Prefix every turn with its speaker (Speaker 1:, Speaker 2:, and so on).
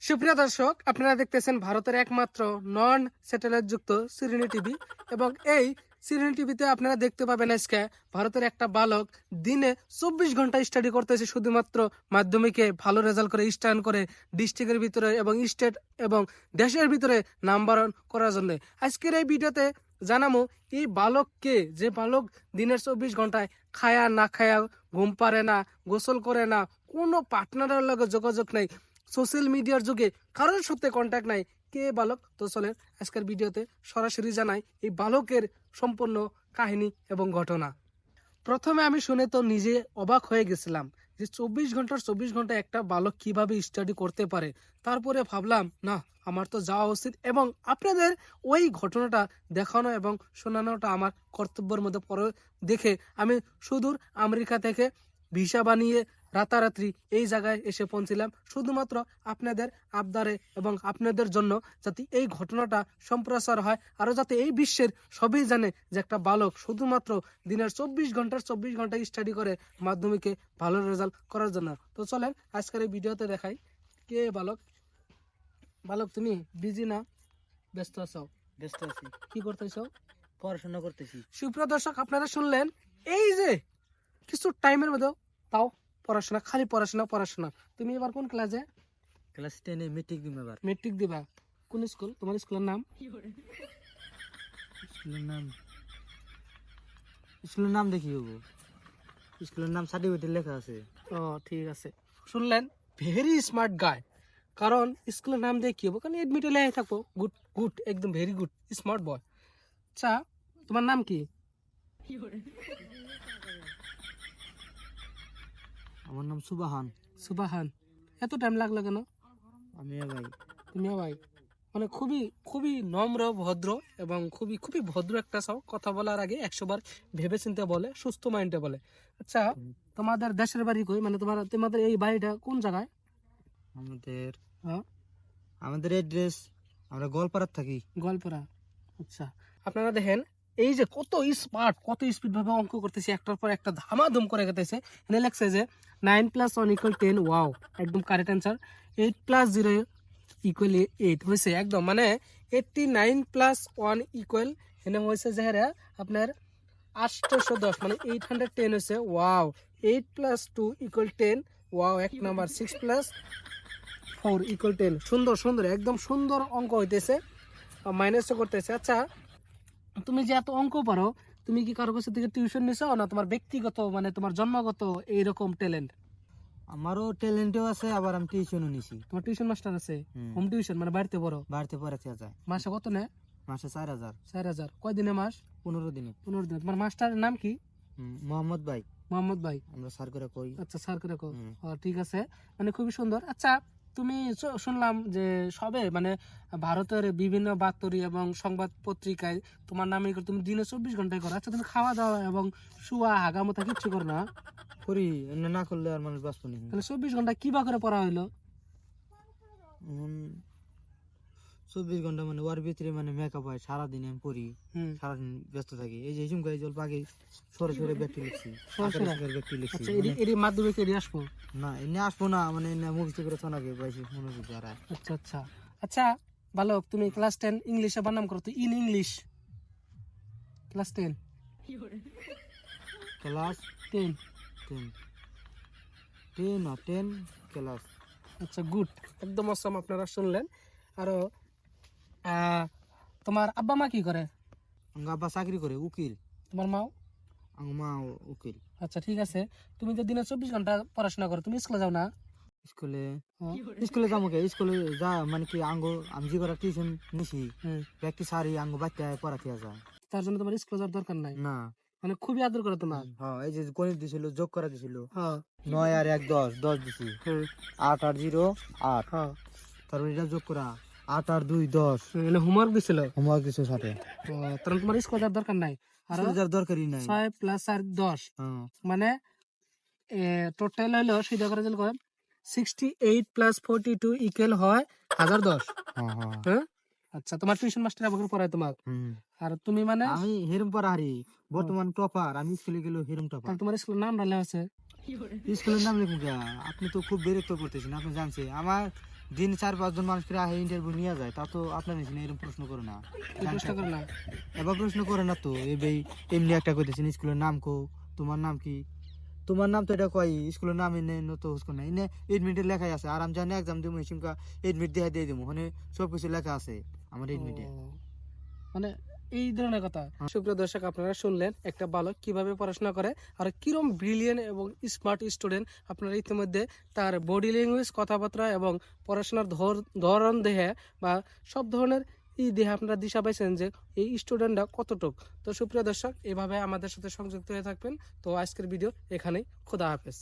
Speaker 1: সুপ্রিয় দর্শক, আপনারা দেখতেছেন ভারতের একমাত্র নন স্যাটেলাইট যুক্ত সিরিনি টিভি এবং এই সিরিনি টিভিতে আপনারা দেখতে পাবেন আজকে ভারতের একটা বালক দিনে 24 ঘন্টা স্টাডি করতেছে শুধুমাত্র মাধ্যমিকে ভালো রেজাল্ট করে স্ট্যান্ড করে ডিস্ট্রিক্টের ভিতরে এবং স্টেট এবং দেশের ভিতরে নাম্বার ওয়ান করার জন্য। আজকের এই ভিডিওতে জানাবো এই বালককে, যে বালক দিনের 24 ঘন্টায় খায়া না খায়া, ঘুম পারে না, গোসল করে না, কোনো পার্টনারের লগে যোগাযোগ নাই, সোশ্যাল মিডিয়ার যুগে কারোর সাথে কন্ট্যাক্ট নাই, কে বালক? তো চলেন আজকের ভিডিওতে সরাসরি জানাই এই বালকের সম্পূর্ণ কাহিনী এবং ঘটনা। প্রথমে আমি শুনে তো নিজে অবাক হয়ে গেছিলাম যে 24 ঘন্টা একটা বালক কিভাবে স্টাডি করতে পারে। তারপরে ভাবলাম না, আমার তো যাওয়া উচিত এবং আপনাদের ওই ঘটনাটা দেখানো এবং শোনানোটা আমার কর্তব্যের মধ্যে পড়ে। দেখে আমি সুদূর আমেরিকা থেকে ভিসা বানিয়ে রাতারাতি এই জায়গায় এসে পৌঁছিলাম শুধুমাত্র আপনাদের আবদারে এবং আপনাদের জন্য, যাতে এই ঘটনাটা সম্প্রচার হয়, আরো যাতে এই বিশ্বের সবই জানে যে একটা বালক শুধুমাত্র দিনের 24 ঘন্টা স্টাডি করে মাধ্যমিকে ভালো রেজাল্ট করার জন্য। তো চলেন আজকের এই ভিডিওতে দেখাই কে বালক। বালক, তুমি বিজি না ব্যস্ত আছো?
Speaker 2: ব্যস্ত আছি,
Speaker 1: কি করতেছো?
Speaker 2: পড়াশোনা করতেছি।
Speaker 1: সুপ্রিয় দর্শক, আপনারা শুনলেন এই যে কিছু টাইমের মধ্যে তাও পড়াশোনা, খালি পড়াশোনা পড়াশোনা। তুমি এবার কোন ক্লাসে?
Speaker 2: ক্লাস 10-এ মেট্রিক দিম এবার।
Speaker 1: মেট্রিক দিবা? কোন স্কুল? তোমার স্কুলের নাম?
Speaker 2: স্কুলের নাম স্কুলের নাম দেখি হবো। স্কুলের নাম সার্টিফিকেটে লেখা আছে।
Speaker 1: ও ঠিক আছে, শুনলেন, ভেরি স্মার্ট গায়। কারণ স্কুলের নাম দিয়ে কি হবো, কারণ এডমিটে লেগে থাকবো। গুড গুড, একদম ভেরি গুড, স্মার্ট বয়। আচ্ছা, তোমার নাম কি?
Speaker 2: আমার নাম সুবাহান।
Speaker 1: সুবাহান। এত টাইম লাগলো কেন?
Speaker 2: আমি ভাই
Speaker 1: তুমিও ভাই, মানে খুবই খুবই নম্র ভদ্র এবং খুবই খুবই ভদ্র একটা সব। কথা বলার আগে 100 বার ভেবে চিন্তে বলে, সুস্থ মাইন্ডে বলে। আচ্ছা, তোমাদের দেশের বাড়ি কই, মানে তোমাদের এই বাড়িটা কোন জায়গায়?
Speaker 2: আমাদের
Speaker 1: হ্যাঁ,
Speaker 2: আমাদের এড্রেস, আমরা গোয়ালপাড়ার থাকি।
Speaker 1: গোয়ালপাড়া। আচ্ছা, আপনারা দেখেন এই যে কত স্মার্ট, কত স্পিড ভাবে অঙ্ক করতেছে, একটার পর একটা ধামাধুম করে গেতেছে। এখানে লেখছে যে 9 + 1 = 10। ওয়াও, একদম কারেক্ট অ্যান্সার। 8 + 0 = 8 হয়েছে একদম, মানে 89 + 1 = এখানে হয়েছে যে হেরা আপনার 810, মানে 810 হয়েছে। ওয়াও, 8 + 2 = 10। ওয়াও, এক নাম্বার। 6 + 4 = 10। সুন্দর সুন্দর, একদম সুন্দর অঙ্ক হইতেছে, মাইনাসও করতেছে। আচ্ছা, তুমি যে এত অঙ্ক পারো, তুমি কি কারো কাছ থেকে টিউশন নিছো, না তোমার ব্যক্তিগত, মানে তোমার জন্মগত এইরকম ট্যালেন্ট?
Speaker 2: আমারও ট্যালেন্টও আছে, আবার আমি টিউশনও নিছি।
Speaker 1: তোমার টিউশন মাস্টার আছে? হোম টিউশন, মানে বাড়িতে পড়ো?
Speaker 2: বাড়িতে পড়াতে যায়।
Speaker 1: মাসে কত নেয়?
Speaker 2: মাসে 4000।
Speaker 1: 4000? কয় দিনে মাস?
Speaker 2: 15 দিনে।
Speaker 1: 15 দিনে। তোমার মাস্টারের নাম কি?
Speaker 2: মোহাম্মদ ভাই।
Speaker 1: মোহাম্মদ ভাই।
Speaker 2: আমরা স্যার করে কই।
Speaker 1: আচ্ছা, স্যার করে কো। ঠিক আছে, মানে খুবই সুন্দর। আচ্ছা, তুমি শুনলাম যে সবে, মানে ভারতের বিভিন্ন বাতরি এবং সংবাদ পত্রিকায় তোমার নামে তুমি দিনে 24 ঘন্টায় করো। আচ্ছা, তুমি খাওয়া দাওয়া এবং শুয়া হাগামতা কিচ্ছু করো না?
Speaker 2: করি, এমনি না করলে আর মানুষ বাঁচবো নি।
Speaker 1: তাহলে 24 ঘন্টা কি বা করে পড়া হইলো?
Speaker 2: 24 ঘন্টা মানে ওর ভিতরে মানে মেকআপ হয়, সারাদিন আমি পড়ি, সারাদিন ব্যস্ত থাকি। এই যে ঝুমকা জল আগে সরে সরে ব্যাগটি লিখছি, ব্যাগটি লিখছি।
Speaker 1: আচ্ছা, এর মাধ্যমিক এর আসবো
Speaker 2: না, এনে আসবো না, মানে এনে মুখস্থ করে শোনাকে বয়সে মনোযোগ আর।
Speaker 1: আচ্ছা আচ্ছা আচ্ছা, বালক, তুমি ক্লাস 10 ইংলিশে বানাম করো তো, ইন ইংলিশ। ক্লাস 10।
Speaker 2: ক্লাস
Speaker 1: 10।
Speaker 2: 10 10 না 10 ক্লাস।
Speaker 1: আচ্ছা, গুড, একদম অসম। আপনারা শুনলেন। আরো তোমার আব্বা মা কি করে?
Speaker 2: আঙ্গ আব্বা চাকরি করে, উকিল।
Speaker 1: তোমার মাও?
Speaker 2: আঙ্গ মা উকিল।
Speaker 1: আচ্ছা ঠিক আছে, তুমি তো দিনে 24 ঘন্টা পড়াশোনা করো, তুমি স্কুলে যাও না?
Speaker 2: স্কুলে স্কুলে যাবো কে? স্কুলে যা মানে কি আঙ্গ আমি যে করা টিউশন নিছি, ব্যক্তি সারি আঙ্গ বাচ্চা পড়াতে যায়।
Speaker 1: তার জন্য তোমার স্কুলে যাওয়ার দরকার নাই,
Speaker 2: না।
Speaker 1: মানে খুবই আদর করে তোমার।
Speaker 2: হ্যাঁ, এই যে গণিত দিছিল, যোগ করা দিছিল।
Speaker 1: হ্যাঁ
Speaker 2: 9 আর 1 10 10 দিছি। 8 আর 0 8।
Speaker 1: হ্যাঁ,
Speaker 2: তারপর এটা যোগ করা 8 আর 2 10।
Speaker 1: মানে হোমওয়ার্ক দিছিল?
Speaker 2: হোমওয়ার্ক দিছে সাথে।
Speaker 1: তাহলে তোমার স্কুলে যাওয়ার দরকার নাই। আর
Speaker 2: যার দরকারই নাই।
Speaker 1: 6 + 4 10, মানে টোটাল হলো সিধা করে দিলে 68 + 42 = হয় 1010। হ্যাঁ, আচ্ছা, তোমার টিউশন মাস্টার আমাকে পড়ায় তোমার, আর তুমি মানে?
Speaker 2: আমি হেরম পড়াহারি, বর্তমান টপার। আমি স্কুলে গেল হেরম টপার।
Speaker 1: তাহলে তোমার স্কুলের নাম ডালে আছে?
Speaker 2: স্কুলের নাম লিখুন কে? আপনি তো খুব বিরক্ত করতেছেন। আপনি জানছেন আমার দিন 4-5 জন মানুষকে আহে ইন্টারভিউ নিয়ে যায়, তা তো আপনার নিচে এরকম প্রশ্ন করে না,
Speaker 1: এই প্রশ্ন করে না।
Speaker 2: এবার প্রশ্ন করে না তো এমনি একটা কইতেছেন স্কুলের নাম কো, তোমার নাম কি, তোমার নাম তো এটা কই, স্কুলের নাম এনে তো হুস না এনে এডমিটে লেখাই আছে, আর আমি জানি এক্সাম দিমু হিসিমকা এডমিট দিয়ে দিমু, মানে সবকিছু লেখা আছে আমার এডমিটে।
Speaker 1: ও, মানে এই ধরনের কথা। সুপ্রিয় দর্শক, আপনারা শুনলেন একটা বালক কিভাবে পড়াশোনা করে আর কিরম ব্রিলিয়েন্ট এবং স্মার্ট স্টুডেন্ট। আপনারা ইতিমধ্যে তার বডি ল্যাঙ্গুয়েজ, কথাবার্তা এবং পড়াশোনার ধরন দেখে বা সব ধরনের দেখে আপনারা দিশা পাইছেন যে এই স্টুডেন্টরা কতটুক। তো সুপ্রিয় দর্শক, এভাবে আমাদের সাথে সংযুক্ত হয়ে থাকবেন। তো আজকের ভিডিও এখানেই। খোদা হাফেজ।